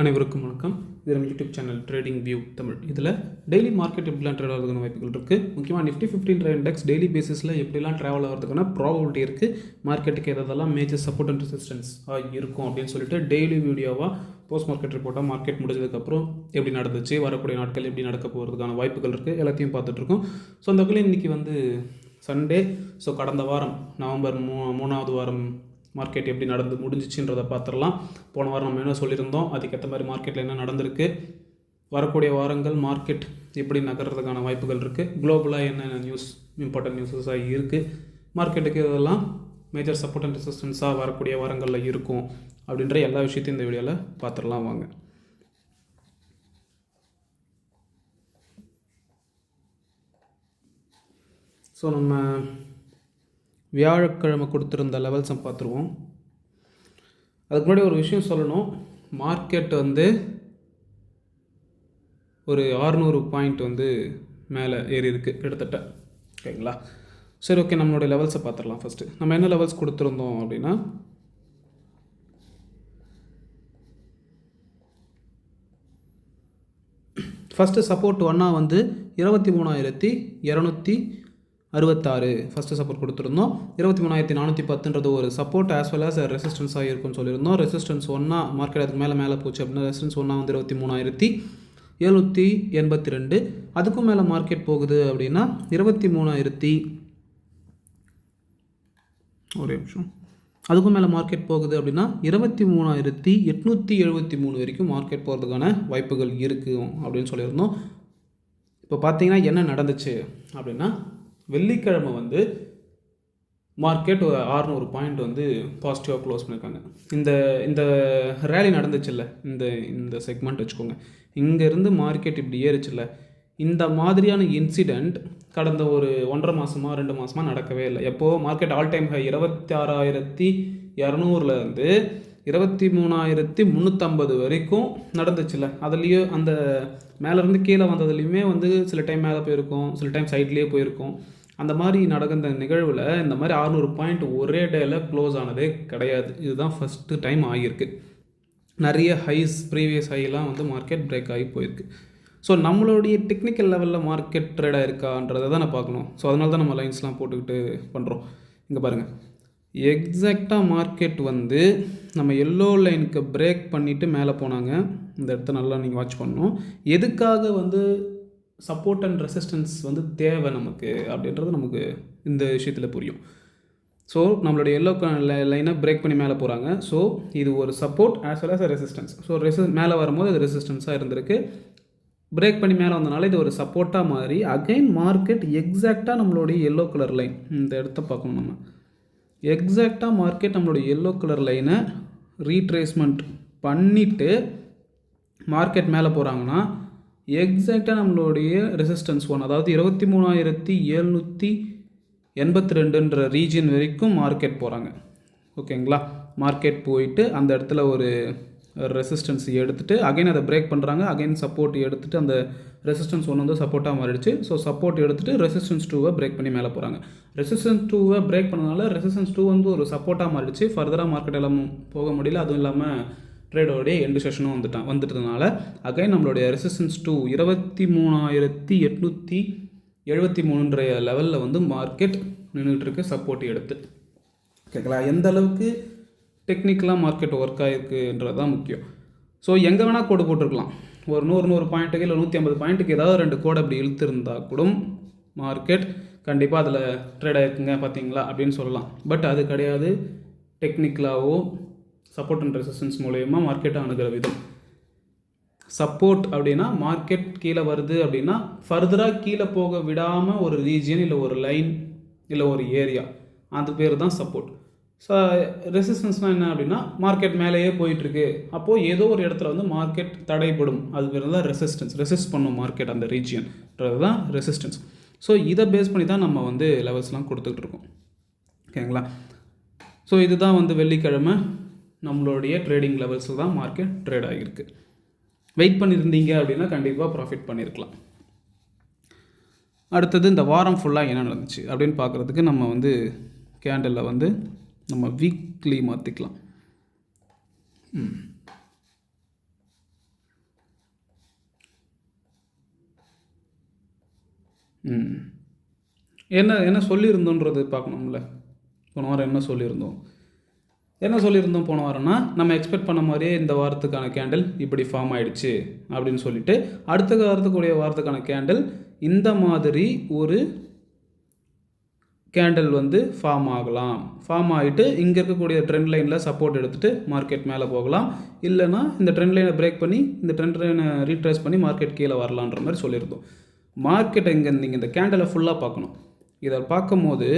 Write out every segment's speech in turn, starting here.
அனைவருக்கும் வணக்கம். இது நம்ம YouTube channel trading view Tamil. இதில் டெய்லி மார்க்கெட் எப்படிலாம் ட்ரேட் ஆகிறதுக்கான வாய்ப்புகள் இருக்குது. முக்கியமாக நிஃப்டி 15 இண்டெக்ஸ் டெய்லி பேசிஸில் எப்படிலாம் ட்ராவல் ஆகிறதுக்கான ப்ராபபிலிட்டி இருக்குது, மார்க்கெட்டுக்கு எதெல்லாம் மேஜர் சப்போர்ட் அண்ட் ரெசிஸ்டன்ஸ் இருக்கும் அப்படின்னு சொல்லிட்டு டெய்லி வீடியோவாக போஸ்ட் மார்க்கெட் ரிப்போர்ட்டாக மார்க்கெட் முடிஞ்சதுக்கப்புறம் எப்படி நடந்துச்சு, வரக்கூடிய நாட்கள் எப்படி நடக்க போகிறதுக்கான வாய்ப்புகள் இருக்குது, எல்லாத்தையும் பார்த்துட்ருக்கோம். ஸோ அந்த வகையில் இன்றைக்கி சண்டே. ஸோ கடந்த வாரம் நவம்பர் 3வது வாரம் மார்க்கெட் எப்படி நடந்து முடிஞ்சிச்சுன்றதை பார்த்துடலாம். போன வாரம் நம்ம என்ன சொல்லியிருந்தோம், அதுக்கேற்ற மாதிரி மார்க்கெட்டில் என்ன நடந்திருக்கு, வரக்கூடிய வாரங்கள் மார்க்கெட் எப்படி நகர்றதுக்கான வாய்ப்புகள் இருக்குது, குளோபலாக என்னென்ன இம்பார்ட்டன்ட் நியூஸஸாக இருக்குது, மார்க்கெட்டுக்கு இதெல்லாம் மேஜர் சப்போர்ட் அண்ட் ரெசிஸ்டன்ஸாக வரக்கூடிய வாரங்களில் இருக்கும் அப்படின்ற எல்லா விஷயத்தையும் இந்த வீடியோவில் பார்த்துடலாம் வாங்க. ஸோ நம்ம வியாழக்கிழமை கொடுத்துருந்த லெவல்ஸை பார்த்துருவோம். அதுக்கு முன்னாடி ஒரு விஷயம் சொல்லணும். மார்க்கெட் ஒரு 600 பாயிண்ட் மேலே ஏறி இருக்குது கிட்டத்தட்ட. ஓகேங்களா? சரி, ஓகே, நம்மளுடைய லெவல்ஸை பார்த்துடலாம். ஃபஸ்ட்டு நம்ம என்ன லெவல்ஸ் கொடுத்துருந்தோம் அப்படின்னா, ஃபஸ்ட்டு சப்போர்ட் 1 23,266 ஃபஸ்ட்டு சப்போர்ட் கொடுத்துருந்தோம். 23,410 ஒரு சப்போர்ட் ஆஸ் வெல் ஆஸ் ரெசிஸ்டன்ஸாக இருக்குன்னு சொல்லியிருந்தோம். ரெசிஸ்டன்ஸ் 1 மார்க்கெட் அதுக்கு மேலே போச்சு அப்படின்னா ரெசிஸ்டன்ஸ் 1 23,782. அதுக்கும் மேலே மார்க்கெட் போகுது அப்படின்னா 23,000 ஒரே நிமிஷம் அதுக்கும் மேலே மார்க்கெட் போகுது அப்படின்னா 23,873 வரைக்கும் மார்க்கெட் போகிறதுக்கான வாய்ப்புகள் இருக்குது அப்படின்னு சொல்லியிருந்தோம். இப்போ பார்த்தீங்கன்னா என்ன நடந்துச்சு அப்படின்னா, வெள்ளிக்கிழமை மார்க்கெட் 600 பாயிண்ட் பாசிட்டிவாக க்ளோஸ் பண்ணியிருக்காங்க. இந்த ரேலி நடந்துச்சுல்ல, இந்த செக்மெண்ட் வச்சுக்கோங்க, இங்கேருந்து மார்க்கெட் இப்படி ஏறிச்சுல்ல, இந்த மாதிரியான இன்சிடெண்ட் கடந்த ஒரு 1.5 மாதமாக 2 மாதமாக நடக்கவே இல்லை. எப்போது மார்க்கெட் ஆல் டைம் ஹை 26,200 23,350 வரைக்கும் நடந்துச்சுல்ல, அதுலேயும் அந்த மேலேருந்து கீழே வந்ததுலேயுமே சில டைம் மேலே போயிருக்கும், சில டைம் சைட்லேயே போயிருக்கும். அந்த மாதிரி நடந்த நிகழ்வில் இந்த மாதிரி 600 பாயிண்ட் ஒரே டேயில் க்ளோஸ் ஆனதே கிடையாது. இதுதான் ஃபஸ்ட்டு டைம் ஆகியிருக்கு. நிறைய ஹைஸ், ப்ரீவியஸ் ஹைலாம் மார்க்கெட் பிரேக் ஆகி போயிருக்கு. ஸோ நம்மளுடைய டெக்னிக்கல் லெவலில் மார்க்கெட் ட்ரேடாக இருக்கான்றதை தான் நான் பார்க்கணும். ஸோ அதனால தான் நம்ம லைன்ஸ்லாம் போட்டுக்கிட்டு பண்ணுறோம். இங்கே பாருங்கள், எக்ஸாக்டாக மார்க்கெட் நம்ம எல்லோ லைனுக்கு பிரேக் பண்ணிவிட்டு மேலே போனாங்க. இந்த இடத்த நல்லா நீங்கள் வாட்ச் பண்ணணும். எதுக்காக சப்போர்ட் அண்ட் ரெசிஸ்டன்ஸ் தேவை நமக்கு அப்படின்றது நமக்கு இந்த விஷயத்தில் புரியும். ஸோ நம்மளுடைய எல்லோ லைனை பிரேக் பண்ணி மேலே போகிறாங்க. ஸோ இது ஒரு support as well as resistance. So மேலே வரும்போது அது ரெசிஸ்டன்ஸாக இருந்திருக்கு. பிரேக் பண்ணி மேலே வந்தனால இது ஒரு சப்போர்ட்டாக மாறி அகைன் மார்க்கெட் எக்ஸாக்டாக நம்மளுடைய எல்லோ கலர் லைன், இந்த இடத்த பார்க்கணும் நம்ம, எக்ஸாக்டாக மார்க்கெட் நம்மளுடைய எல்லோ கலர் லைனை ரீட்ரேஸ்மெண்ட் பண்ணிவிட்டு மார்க்கெட் மேலே போகிறாங்கன்னா எக்ஸாக்டாக நம்மளுடைய ரெசிஸ்டன்ஸ் 1, அதாவது 23,782 ரீஜியன் வரைக்கும் மார்க்கெட் போகிறாங்க. ஓகேங்களா? மார்க்கெட் போயிட்டு அந்த இடத்துல ஒரு ரெசிஸ்டன்ஸ் எடுத்துகிட்டு அகைன் அதை பிரேக் பண்ணுறாங்க. அகைன் சப்போர்ட் எடுத்துகிட்டு அந்த ரெசிஸ்டன்ஸ் 1 சப்போர்ட்டாக மாறிடுச்சு. ஸோ சப்போர்ட் எடுத்துகிட்டு ரெசிஸ்டன்ஸ் 2 பிரேக் பண்ணி மேலே போகிறாங்க. ரெசிஸ்டன்ஸ் 2 பிரேக் பண்ணனால ரெசிஸ்டன்ஸ் 2 ஒரு சப்போர்ட்டாக மாறிடுச்சு. ஃபர்தராக மார்க்கெட் எல்லாம் போக முடியல. அதுவும் இல்லாமல் ட்ரேடோடைய எண்டு செஷனும் வந்துட்டதுனால அகைன் நம்மளுடைய ரெசிஸ்டன்ஸ் 2 23,873 லெவலில் மார்க்கெட் நின்றுட்டு இருக்கு சப்போர்ட் எடுத்து. ஓகேங்களா? எந்த அளவுக்கு டெக்னிக்கலாக மார்க்கெட் ஒர்க் ஆகிருக்குன்றது தான் முக்கியம். ஸோ எங்கே வேணால் கோடு போட்டிருக்கலாம். ஒரு 100 பாயிண்ட்டுக்கு இல்லை 150 பாயிண்ட்டுக்கு ஏதாவது 2 கோடு அப்படி இழுத்துருந்தால் கூட மார்க்கெட் கண்டிப்பாக அதில் ட்ரேட் ஆகிருக்குங்க பார்த்தீங்களா அப்படின்னு சொல்லலாம். பட் அது கிடையாது. டெக்னிக்கலாகவோ சப்போர்ட் அண்ட் ரெசிஸ்டன்ஸ் மூலயமா மார்க்கெட்டை அணுகிற விதம். சப்போர்ட் அப்படின்னா மார்க்கெட் கீழே வருது அப்படின்னா ஃபர்தராக கீழே போக விடாமல் ஒரு ரீஜியன் இல்லை ஒரு லைன் இல்லை ஒரு ஏரியா, அது பேர் தான் சப்போர்ட். ஸோ ரெசிஸ்டன்ஸ்னால் என்ன அப்படின்னா மார்க்கெட் மேலேயே போயிட்டுருக்கு, அப்போது ஏதோ ஒரு இடத்துல மார்க்கெட் தடைப்படும், அது பேர் தான் ரெசிஸ்ட் பண்ணும் மார்க்கெட் அந்த ரீஜியன்றது தான் ரெசிஸ்டன்ஸ். ஸோ இதை பேஸ் பண்ணி தான் நம்ம லெவல்ஸ்லாம் கொடுத்துக்கிட்டு இருக்கோம். ஓகேங்களா? ஸோ இதுதான் வெள்ளிக்கிழமை நம்மளுடைய ட்ரேடிங் லெவல்ஸில் தான் மார்க்கெட் ட்ரேட் ஆகியிருக்கு. வெயிட் பண்ணியிருந்தீங்க அப்படின்னா கண்டிப்பாக ப்ராஃபிட் பண்ணியிருக்கலாம். அடுத்தது இந்த வாரம் ஃபுல்லாக என்ன நடந்துச்சு அப்படின்னு பார்க்குறதுக்கு நம்ம கேண்டலில் நம்ம வீக்லி மாற்றிக்கலாம். என்ன என்ன சொல்லியிருந்தோன்றது பார்க்கணும்ல. போன வாரம் என்ன சொல்லியிருந்தோம் போன வாரம்னா, நம்ம எக்ஸ்பெக்ட் பண்ண மாதிரியே இந்த வாரத்துக்கான கேண்டில் இப்படி ஃபார்ம் ஆகிடுச்சு அப்படின்னு சொல்லிட்டு, அடுத்த வாரத்துக்கான கேண்டில் இந்த மாதிரி ஒரு கேண்டில் வந்து ஃபார்ம் ஆகிட்டு இங்கே இருக்கக்கூடிய ட்ரெண்ட் லைனில் சப்போர்ட் எடுத்துகிட்டு மார்க்கெட் மேலே போகலாம். இல்லைனா இந்த ட்ரெண்ட் லைனை பிரேக் பண்ணி இந்த ட்ரெண்ட் லைனை ரீட்ரேஸ் பண்ணி மார்க்கெட் கீழே வரலான்ற மாதிரி சொல்லியிருந்தோம். மார்க்கெட்டை நீங்கள் இந்த கேண்டலை ஃபுல்லாக பார்க்கணும். இதை பார்க்கும்போது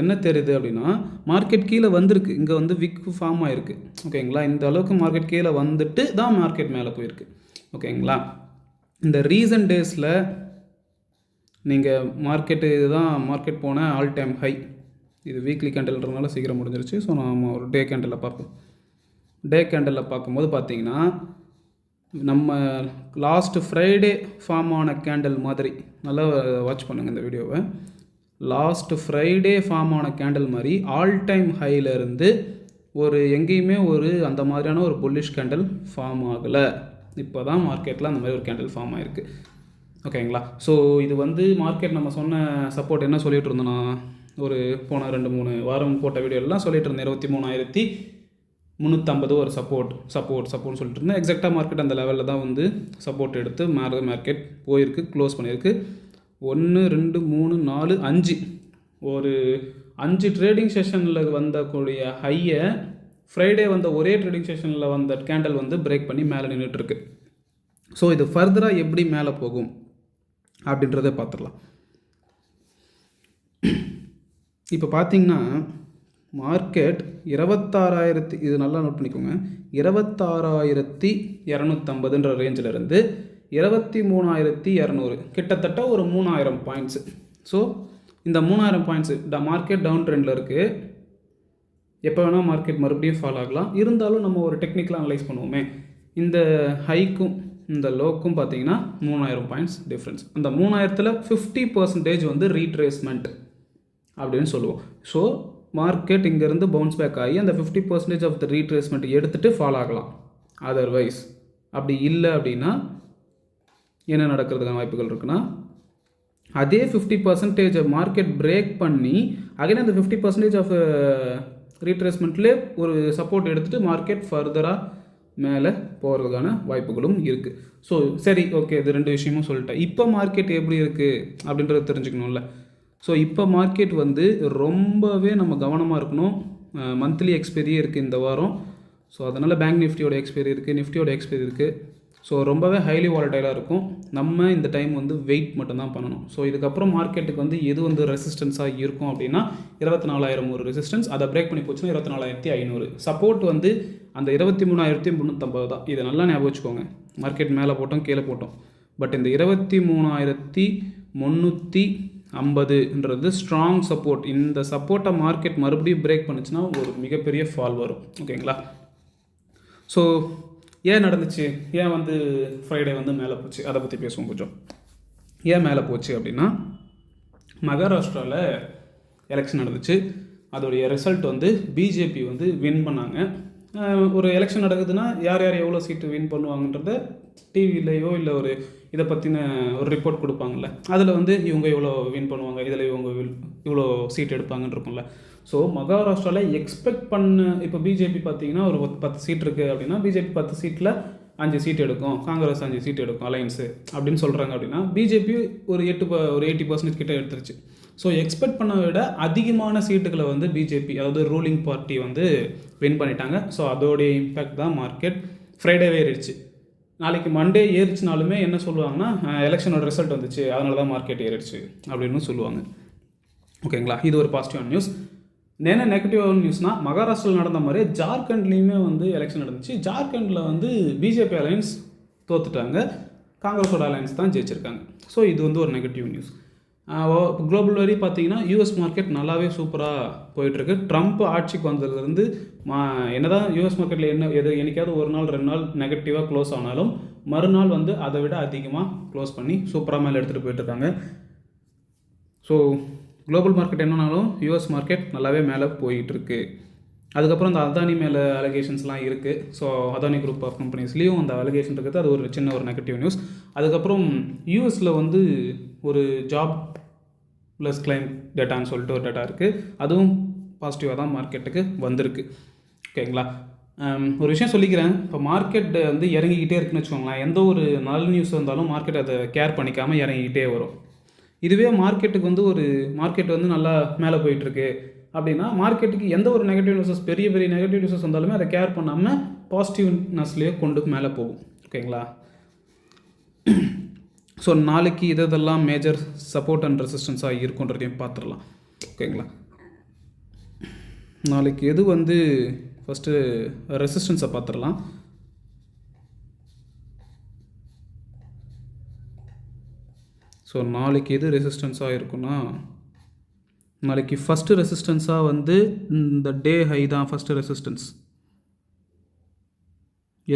என்ன தெரியுது அப்படின்னா, மார்க்கெட் கீழே வந்திருக்கு. இங்கே வந்து விக் ஃபார்ம் ஆகிருக்கு. ஓகேங்களா? இந்த அளவுக்கு மார்க்கெட் கீழே வந்துட்டு தான் மார்க்கெட் மேலே போயிருக்கு. ஓகேங்களா? இந்த ரீசன்ட் டேஸில் நீங்கள் இதுதான் மார்க்கெட் போன ஆல் டைம் ஹை. இது வீக்லி கேண்டல்ன்றதுனால சீக்கிரம் முடிஞ்சிருச்சு. ஸோ நம்ம ஒரு டே கேண்டலில் பார்ப்போம். டே கேண்டலில் பார்க்கும்போது பார்த்தீங்கன்னா, நம்ம லாஸ்ட் ஃப்ரைடே ஃபார்ம் ஆன கேண்டில் மாதிரி, நல்லா வாட்ச் பண்ணுங்கள் இந்த வீடியோவை. லாஸ்ட் ஃப்ரைடே ஃபார்ம் ஆன கேண்டில் மாதிரி ஆல் டைம் ஹையிலேருந்து எங்கேயுமே அந்த மாதிரியான ஒரு புல்லிஷ் கேண்டில் ஃபார்ம் ஆகலை. இப்போ தான் மார்க்கெட்டில் அந்த மாதிரி ஒரு கேண்டில் ஃபார்ம் ஆகிருக்கு. ஓகேங்களா? ஸோ இது வந்து மார்க்கெட் நம்ம சொன்ன சப்போர்ட் என்ன சொல்லிகிட்டு இருந்தோன்னா, ஒரு போன 2-3 வாரம் போட்ட வீடியோலாம் சொல்லிட்டு இருந்தேன். 23,350 ஒரு சப்போர்ட்னு சொல்லிட்டு இருந்தேன். எக்ஸாக்டாக மார்க்கெட் அந்த லெவலில் தான் வந்து சப்போர்ட் எடுத்து மார்க்கெட் போயிருக்கு, க்ளோஸ் பண்ணியிருக்கு. 1 2 3 4 5 ஒரு 5 ட்ரேடிங் செஷனில் வந்தக்கூடிய ஹையை ஃப்ரைடே வந்த ஒரே ட்ரேடிங் செஷனில் வந்த கேண்டில் வந்து பிரேக் பண்ணி மேலே நின்றுட்டுருக்கு. ஸோ இது ஃபர்தராக எப்படி மேலே போகும் அப்படின்றத பார்த்துடலாம். இப்போ பார்த்தீங்கன்னா மார்க்கெட் 26,000, இது நல்லா நோட் பண்ணிக்கோங்க, 26,250 ரேஞ்சில் இருந்து 23,200, கிட்டத்தட்ட ஒரு 3,000 பாயிண்ட்ஸு. ஸோ இந்த 3,000 பாயிண்ட்ஸு மார்க்கெட் டவுன் ட்ரெண்டில் இருக்குது. எப்போ வேணால் மார்க்கெட் மறுபடியும் ஃபால் ஆகலாம். இருந்தாலும் நம்ம ஒரு டெக்னிக்கலாக அனலைஸ் பண்ணுவோமே. இந்த ஹைக்கும் இந்த லோக்கும் பார்த்தீங்கன்னா 3,000 பாயிண்ட்ஸ் டிஃப்ரென்ஸ். அந்த 3,000ல் 50% வந்து ரீட்ரேஸ்மெண்ட் அப்படின்னு சொல்லுவோம். ஸோ மார்க்கெட் இங்கேருந்து பவுன்ஸ் பேக் ஆகி அந்த 50% ஆஃப் த ரீட்ரேஸ்மெண்ட் எடுத்துகிட்டு ஃபால் ஆகலாம். அதர்வைஸ் அப்படி இல்லை அப்படின்னா என்ன நடக்கிறதுக்கான வாய்ப்புகள் இருக்குன்னா, அதே 50% மார்க்கெட் பிரேக் பண்ணி அகைன் அந்த 50% ஆஃப் ரீட்ரேஸ்மெண்ட்லேயே ஒரு சப்போர்ட் எடுத்துகிட்டு மார்க்கெட் ஃபர்தராக மேலே போகிறதுக்கான வாய்ப்புகளும் இருக்குது. ஸோ சரி, ஓகே, இது 2 விஷயமும் சொல்லிட்டேன். இப்போ மார்க்கெட் எப்படி இருக்குது அப்படின்றத தெரிஞ்சுக்கணும்ல. ஸோ இப்போ மார்க்கெட் வந்து ரொம்பவே நம்ம கவனமாக இருக்கணும். மந்த்லி எக்ஸ்பைரியே இருக்குது இந்த வாரம். ஸோ அதனால் பேங்க் நிஃப்டியோட எக்ஸ்பைரி இருக்குது, நிஃப்டியோட எக்ஸ்பைரி இருக்குது. ஸோ ரொம்பவே ஹைலி வாலடைலாக இருக்கும். நம்ம இந்த டைம் வந்து வெயிட் மட்டும்தான் பண்ணணும். ஸோ இதுக்கப்புறம் மார்க்கெட்டுக்கு வந்து எது வந்து ரெசிஸ்டன்ஸாக இருக்கும் அப்படின்னா 24,000 ஒரு ரெசிஸ்டன்ஸ். அதை பிரேக் பண்ணி போச்சுன்னா 24,500. சப்போர்ட் வந்து அந்த 23,350 தான். இதை நல்லா ஞாபகம் வச்சுக்கோங்க. மார்க்கெட் மேலே போட்டோம், கீழே போட்டோம். பட் இந்த 23,350ன்றது ஸ்ட்ராங் சப்போர்ட். இந்த சப்போர்ட்டை மார்க்கெட் மறுபடியும் பிரேக் பண்ணுச்சுன்னா ஒரு மிகப்பெரிய ஃபால் வரும். ஓகேங்களா? ஸோ ஏன் நடந்துச்சு, ஏன் வந்து ஃப்ரைடே வந்து மேலே போச்சு, அதை பற்றி பேசுவோம் கொஞ்சம். ஏன் மேலே போச்சு அப்படின்னா, மகாராஷ்டிராவில் எலெக்ஷன் நடந்துச்சு. அதோடைய ரிசல்ட் வந்து பிஜேபி வந்து வின் பண்ணாங்க. ஒரு எலெக்ஷன் நடக்குதுன்னா யார் எவ்வளோ சீட்டு வின் பண்ணுவாங்கன்றத டிவிலையோ இல்லை ஒரு இதை பற்றின ஒரு ரிப்போர்ட் கொடுப்பாங்கள்ல, அதில் வந்து இவங்க இவ்வளோ வின் பண்ணுவாங்க, இதில் இவங்க இவ்வளோ சீட் எடுப்பாங்கன்னு இருக்கும்ல. ஸோ மகாராஷ்டிராவில் எக்ஸ்பெக்ட் பண்ண, இப்போ பிஜேபி பார்த்தீங்கன்னா ஒரு 10 சீட் இருக்குது அப்படின்னா பிஜேபி 10 சீட்டில் 5 சீட் எடுக்கும், காங்கிரஸ் 5 சீட் எடுக்கும் அலைன்ஸு அப்படின்னு சொல்கிறாங்க. அப்படின்னா பிஜேபி ஒரு 80% கிட்ட எடுத்துருச்சு. ஸோ எக்ஸ்பெக்ட் பண்ண விட அதிகமான சீட்டுகளை வந்து பிஜேபி, அதாவது ரூலிங் பார்ட்டி வந்து வின் பண்ணிட்டாங்க. ஸோ அதோடைய இம்பேக்ட் தான் மார்க்கெட் ஃப்ரைடேவே ஏறிடுச்சு. நாளைக்கு மண்டே ஏறிச்சுனாலுமே என்ன சொல்லுவாங்கன்னா, எலெக்ஷனோட ரிசல்ட் வந்துச்சு அதனால தான் மார்க்கெட் ஏறிடுச்சு அப்படின்னு சொல்லுவாங்க. ஓகேங்களா? இது ஒரு பாசிட்டிவான நியூஸ். என்ன நெகட்டிவான நியூஸ்னால், மகாராஷ்டிராவில் நடந்த மாதிரியே ஜார்க்கண்ட்லேயுமே வந்து எலெக்ஷன் நடந்துச்சு. ஜார்க்கண்டில் வந்து பிஜேபி அலையன்ஸ் தோத்துட்டாங்க, காங்கிரஸோட அலையன்ஸ் தான் ஜெயிச்சிருக்காங்க. ஸோ இது வந்து ஒரு நெகட்டிவ் நியூஸ். குளோபல் வரி பார்த்தீங்கன்னா யூஎஸ் மார்க்கெட் நல்லாவே சூப்பராக போயிட்டுருக்கு. ட்ரம்ப் ஆட்சிக்கு வந்ததுலேருந்து என்ன தான் யூஎஸ் மார்க்கெட்டில் என்னைக்காவது ஒரு நாள் 2 நாள் நெகட்டிவாக க்ளோஸ் ஆனாலும் மறுநாள் வந்து அதை விட அதிகமாக க்ளோஸ் பண்ணி சூப்பராக மேலே எடுத்துகிட்டு போயிட்டுருக்காங்க. ஸோ குளோபல் மார்க்கெட் என்னன்னாலும் யூஎஸ் மார்க்கெட் நல்லாவே மேலே போயிட்டுருக்கு. அதுக்கப்புறம் அந்த அதானி மேலே அலிகேஷன்ஸ்லாம் இருக்குது. ஸோ அதானி குரூப் ஆஃப் கம்பெனிஸ்லேயும் அந்த அலிகேஷன் இருக்குது. அது ஒரு சின்ன ஒரு நெகட்டிவ் நியூஸ். அதுக்கப்புறம் யூஎஸில் வந்து ஒரு ஜாப் ப்ளஸ் கிளைம் டேட்டான்னு சொல்லிட்டு ஒரு டேட்டா இருக்குது. அதுவும் பாசிட்டிவாக தான் மார்க்கெட்டுக்கு வந்திருக்கு. ஓகேங்களா? ஒரு விஷயம் சொல்லிக்கிறேன். இப்போ மார்க்கெட் வந்து இறங்கிக்கிட்டே இருக்குன்னு வச்சுக்கோங்களேன். எந்த ஒரு நல்ல நியூஸ் வந்தாலும் மார்க்கெட் அதை கேர் பண்ணிக்காமல் இறங்கிக்கிட்டே வரும். இதுவே மார்க்கெட்டுக்கு வந்து மார்க்கெட் வந்து நல்லா மேலே போயிட்டுருக்கு அப்படின்னா மார்க்கெட்டுக்கு எந்த ஒரு நெகட்டிவ் நியூஸஸ், பெரிய பெரிய நெகட்டிவ் நியூஸஸ் வந்தாலுமே அதை கேர் பண்ணாமல் பாசிட்டிவ்னஸ்லேயே கொண்டு மேலே போகும். ஓகேங்களா? ஸோ நாளைக்கு இதெல்லாம் மேஜர் சப்போர்ட் அண்ட் ரெசிஸ்டன்ஸாக இருக்குன்றதையும் பார்த்துடலாம். ஓகேங்களா? நாளைக்கு எது வந்து ஃபஸ்ட்டு ரெசிஸ்டன்ஸை பார்த்துடலாம். ஸோ நாளைக்கு எது ரெசிஸ்டன்ஸாக இருக்குன்னா, நாளைக்கு ஃபஸ்ட்டு ரெசிஸ்டன்ஸாக வந்து இந்த டே ஹை தான் ஃபஸ்ட்டு ரெசிஸ்டன்ஸ்.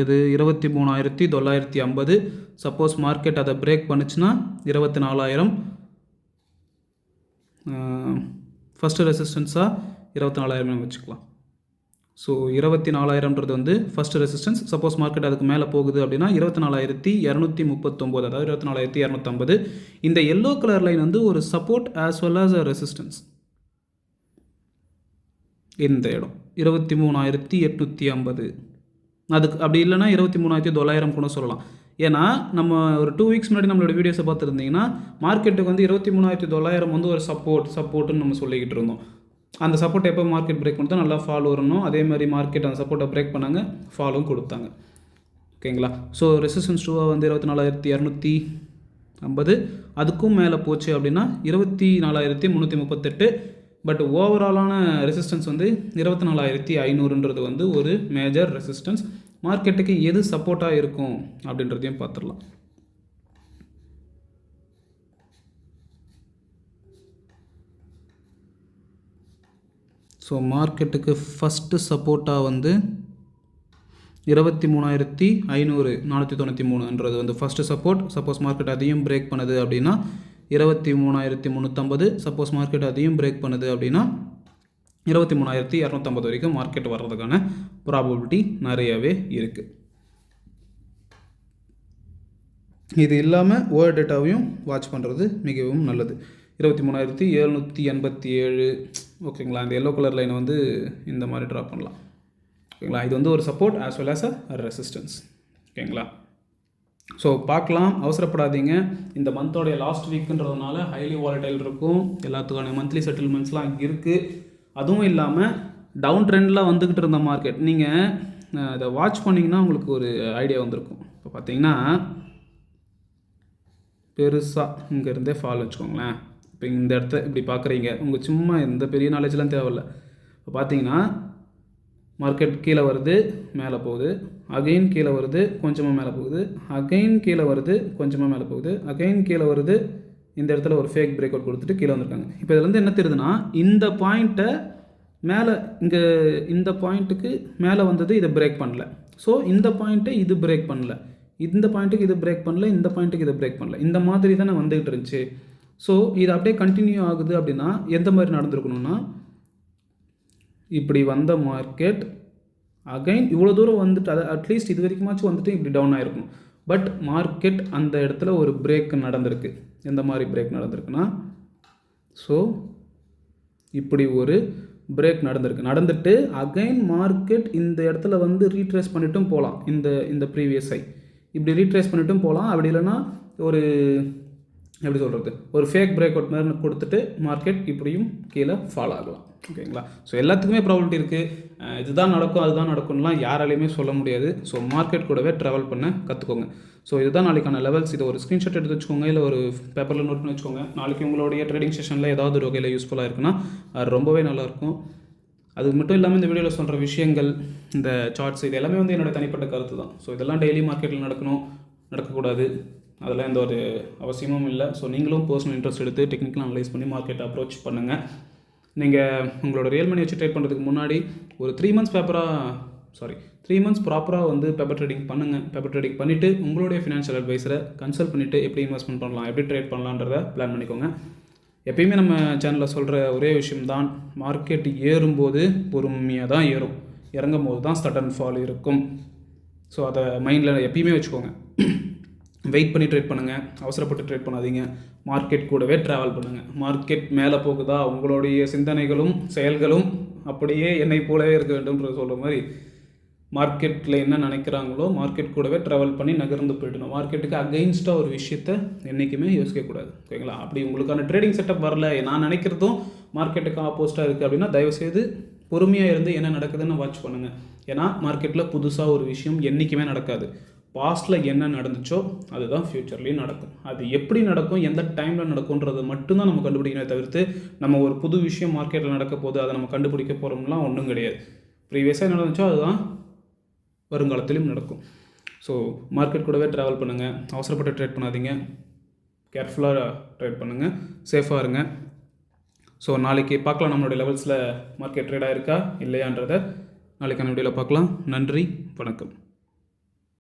எது? 23,950. சப்போஸ் மார்க்கெட் அதை பிரேக் பண்ணுச்சுன்னா 24,000. ஃபஸ்ட்டு ரெசிஸ்டன்ஸாக 24,000 வச்சுக்கலாம். ஸோ 24,000ன்றது வந்து ஃபஸ்ட்டு ரெசிஸ்டன்ஸ். சப்போஸ் மார்க்கெட் அதுக்கு மேலே போகுது அப்படின்னா 24,239, அதாவது 24,250. இந்த எல்லோ கலர் லைன் வந்து ஒரு support as well as a resistance. இந்த இடம் 23,850. அதுக்கு அப்படி இல்லைனா 23,900 கூட சொல்லலாம். ஏன்னா நம்ம ஒரு 2 வீக்ஸ் முன்னாடி நம்மளோட வீடியோஸை பார்த்துருந்தீங்கன்னா மார்க்கெட்டுக்கு வந்து 23,900 வந்து ஒரு சப்போர்ட்டுன்னு நம்ம சொல்லிக்கிட்டு இருந்தோம். அந்த சப்போர்ட் எப்போ மார்க்கெட் பிரேக் பண்ணி நல்லா ஃபால் வரணும். அதே மாதிரி மார்க்கெட் அந்த சப்போர்ட்டை பிரேக் பண்ணாங்க, ஃபாலும் கொடுத்தாங்க. ஓகேங்களா? ஸோ ரெசிஸ்டன்ஸ் 2 வந்து 24,250. அதுக்கும் மேலே போச்சு அப்படின்னா 24,338. பட் ஓவராலான ரெசிஸ்டன்ஸ் வந்து 24,500ன்றது வந்து ஒரு மேஜர் ரெசிஸ்டன்ஸ். மார்க்கெட்டுக்கு எது சப்போர்ட்டாக இருக்கும் அப்படின்றதையும் பார்த்துடலாம். ஸோ மார்க்கெட்டுக்கு ஃபஸ்ட்டு சப்போர்ட்டாக வந்து 23,500 493ன்றது வந்து ஃபஸ்ட்டு சப்போர்ட். சப்போஸ் மார்க்கெட் அதையும் பிரேக் பண்ணுது அப்படின்னா 23,350. சப்போஸ் மார்க்கெட் அதையும் பிரேக் பண்ணுது அப்படின்னா 23,250 வரைக்கும் மார்க்கெட் வர்றதுக்கான ப்ராபபிலிட்டி நிறையவே இருக்குது. இது இல்லாமல் ஓவர் டேட்டாவையும் வாட்ச் பண்ணுறது மிகவும் நல்லது. 23,787. ஓகேங்களா? இந்த எல்லோ கலர் லைனை வந்து இந்த மாதிரி ட்ரா பண்ணலாம். ஓகேங்களா? இது வந்து ஒரு support as well as a resistance. ஓகேங்களா? ஸோ பார்க்கலாம், அவசரப்படாதீங்க. இந்த மந்தோடைய லாஸ்ட் வீக்குன்றதுனால ஹைலி வாலடைல் இருக்கும். எல்லாத்துக்கான மந்த்லி செட்டில்மெண்ட்ஸ்லாம் இருக்குது. அதுவும் இல்லாமல் டவுன் ட்ரெண்டில் வந்துக்கிட்டு இருந்த மார்க்கெட் நீங்கள் இதை வாட்ச் பண்ணிங்கன்னா உங்களுக்கு ஒரு ஐடியா வந்திருக்கும். இப்போ பார்த்தீங்கன்னா பெருசாக இங்கேருந்தே ஃபால் வச்சுக்கோங்களேன். இப்போ இந்த இடத்த இப்படி பார்க்குறீங்க, உங்கள் சும்மா எந்த பெரிய நாலேஜ்லாம் தேவையில்லை. இப்போ பார்த்தீங்கன்னா மார்க்கெட் கீழே வருது, மேலே போகுது, அகைன் கீழே வருது, கொஞ்சமாக மேலே போகுது, அகைன் கீழே வருது, கொஞ்சமாக மேலே போகுது, அகைன் கீழே வருது. இந்த இடத்துல ஒரு ஃபேக் பிரேக் அவுட் கொடுத்துட்டு கீழே வந்திருக்காங்க. இப்போ இதுலேருந்து என்ன தெரியுதுன்னா, இந்த பாயிண்ட்டை மேலே இங்கே இந்த பாயிண்ட்டுக்கு மேலே வந்தது, இதை பிரேக் பண்ணல. ஸோ இந்த பாயிண்ட்டை இது பிரேக் பண்ணல, இந்த பாயிண்ட்டுக்கு இது பிரேக் பண்ணல, இந்த பாயிண்ட்டுக்கு இதை பிரேக் பண்ணல. இந்த மாதிரி தானே வந்துகிட்டு இருந்துச்சு. ஸோ இது அப்படியே கண்டினியூ ஆகுது அப்படின்னா எந்த மாதிரி நடந்திருக்கணும்னா, இப்படி வந்த மார்க்கெட் அகைன் இவ்வளோ தூரம் வந்துட்டு, அதை அட்லீஸ்ட் இது வரைக்குமாச்சும் வந்துட்டு இப்படி டவுன் ஆகிருக்கும். பட் மார்க்கெட் அந்த இடத்துல ஒரு பிரேக் நடந்திருக்கு. எந்த மாதிரி பிரேக் நடந்திருக்குன்னா, ஸோ இப்படி ஒரு பிரேக் நடந்துட்டு அகைன் மார்க்கெட் இந்த இடத்துல வந்து ரீட்ரேஸ் பண்ணிட்டும் போகலாம். இந்த ப்ரீவியஸ் ஹை இப்படி ரீட்ரேஸ் பண்ணிட்டும் போகலாம். அப்படி இல்லைன்னா ஒரு எப்படி சொல்கிறது, ஒரு ஃபேக் பிரேக் அவுட் மாதிரி கொடுத்துட்டு மார்க்கெட் இப்படியும் கீழே ஃபால் ஆகலாம். ஓகேங்களா? ஸோ எல்லாத்துக்குமே ப்ராபபிலிட்டி இருக்குது. இதுதான் நடக்கும் அதுதான் நடக்கும்லாம் யாராலையுமே சொல்ல முடியாது. ஸோ மார்க்கெட் கூடவே ட்ராவல் பண்ண கற்றுக்கோங்க. ஸோ இதுதான் நாளைக்கான லெவல்ஸ். இதை ஒரு ஸ்க்ரீன்ஷாட் எடுத்து வச்சுக்கோங்க, இல்லை ஒரு பேப்பரில் நோட் பண்ணி வச்சுக்கோங்க. நாளைக்கு உங்களுடைய ட்ரேடிங் செஷனில் ஏதாவது ஒரு வகையில் யூஸ்ஃபுல்லாக இருக்குன்னா அது ரொம்பவே நல்லாயிருக்கும். அது மட்டும் இல்லாமல் இந்த வீடியோவில் சொல்கிற விஷயங்கள், இந்த சார்ட்ஸ், இது எல்லாமே வந்து என்னோடய தனிப்பட்ட கருத்து தான். ஸோ இதெல்லாம் டெய்லி மார்க்கெட்டில் நடக்கக்கூடாது, அதெல்லாம் எந்த ஒரு அவசியமும் இல்லை. ஸோ நீங்களும் பர்சனல் இன்ட்ரெஸ்ட் எடுத்து டெக்னிக்கலாக அனலைஸ் பண்ணி மார்க்கெட்டை அப்ரோச் பண்ணுங்கள். நீங்கள் உங்களோட ரியல் மணி வச்சு ட்ரேட் பண்ணுறதுக்கு முன்னாடி ஒரு 3 மந்த்ஸ் ப்ராப்பராக வந்து பேப்பர் ட்ரேடிங் பண்ணுங்கள். பேப்பர் ட்ரேடிங் பண்ணிவிட்டு உங்களுடைய ஃபினான்ஷியல் அட்வைஸரை கன்சல்ட் பண்ணிவிட்டு எப்படி இன்வெஸ்ட்மெண்ட் பண்ணலாம், எப்படி ட்ரேட் பண்ணலான்றத பிளான் பண்ணிக்கோங்க. எப்பயுமே நம்ம சேனலில் சொல்கிற ஒரே விஷயம்தான், மார்க்கெட் ஏறும்போது பொறுமையாக தான் ஏறும், இறங்கும் போது தான் ஸ்டட் அண்ட் ஃபால் இருக்கும். ஸோ அதை மைண்டில் எப்பயுமே வச்சுக்கோங்க. வெயிட் பண்ணி ட்ரேட் பண்ணுங்கள், அவசரப்பட்டு ட்ரேட் பண்ணாதீங்க. மார்க்கெட் கூடவே ட்ராவல் பண்ணுங்கள். மார்க்கெட் மேலே போகுதா, உங்களுடைய சிந்தனைகளும் செயல்களும் அப்படியே என்னை போலவே இருக்க வேண்டும்ன்ற சொல்கிற மாதிரி மார்க்கெட்டில் என்ன நினைக்கிறாங்களோ மார்க்கெட் கூடவே ட்ராவல் பண்ணி நகர்ந்து போய்டணும். மார்க்கெட்டுக்கு அகெயின்ஸ்டாக ஒரு விஷயத்தை என்றைக்குமே யோசிக்கக்கூடாது. ஓகேங்களா? அப்படி உங்களுக்கான ட்ரேடிங் செட்டப் வரல, நான் நினைக்கிறதும் மார்க்கெட்டுக்கு ஆப்போசிட்டாக இருக்குது அப்படின்னா தயவுசெய்து பொறுமையாக இருந்து என்ன நடக்குதுன்னு வாட்ச் பண்ணுங்கள். ஏன்னா மார்க்கெட்டில் புதுசாக ஒரு விஷயம் என்றைக்குமே நடக்காது. பாஸ்ட்டில் என்ன நடந்துச்சோ அதுதான் ஃப்யூச்சர்லேயும் நடக்கும். அது எப்படி நடக்கும், எந்த டைமில் நடக்கும்ன்றது மட்டும்தான் நம்ம கண்டுபிடிக்கணும். தவிர்த்து நம்ம ஒரு புது விஷயம் மார்க்கெட்டில் நடக்க போது அதை நம்ம கண்டுபிடிக்க போகிறோம்லாம் ஒன்றும் கிடையாது. ப்ரீவியஸாக என்ன நடந்துச்சோ அதுதான் வருங்காலத்திலும் நடக்கும். ஸோ மார்க்கெட் கூடவே ட்ராவல் பண்ணுங்கள், அவசரப்பட்டு ட்ரேட் பண்ணாதீங்க, கேர்ஃபுல்லாக ட்ரேட் பண்ணுங்கள், சேஃபாக இருங்க. ஸோ நாளைக்கு பார்க்கலாம் நம்மளுடைய லெவல்ஸில் மார்க்கெட் ட்ரேட் ஆகிருக்கா இல்லையான்றதை நாளைக்கான வீடியோவில் பார்க்கலாம். நன்றி, வணக்கம்.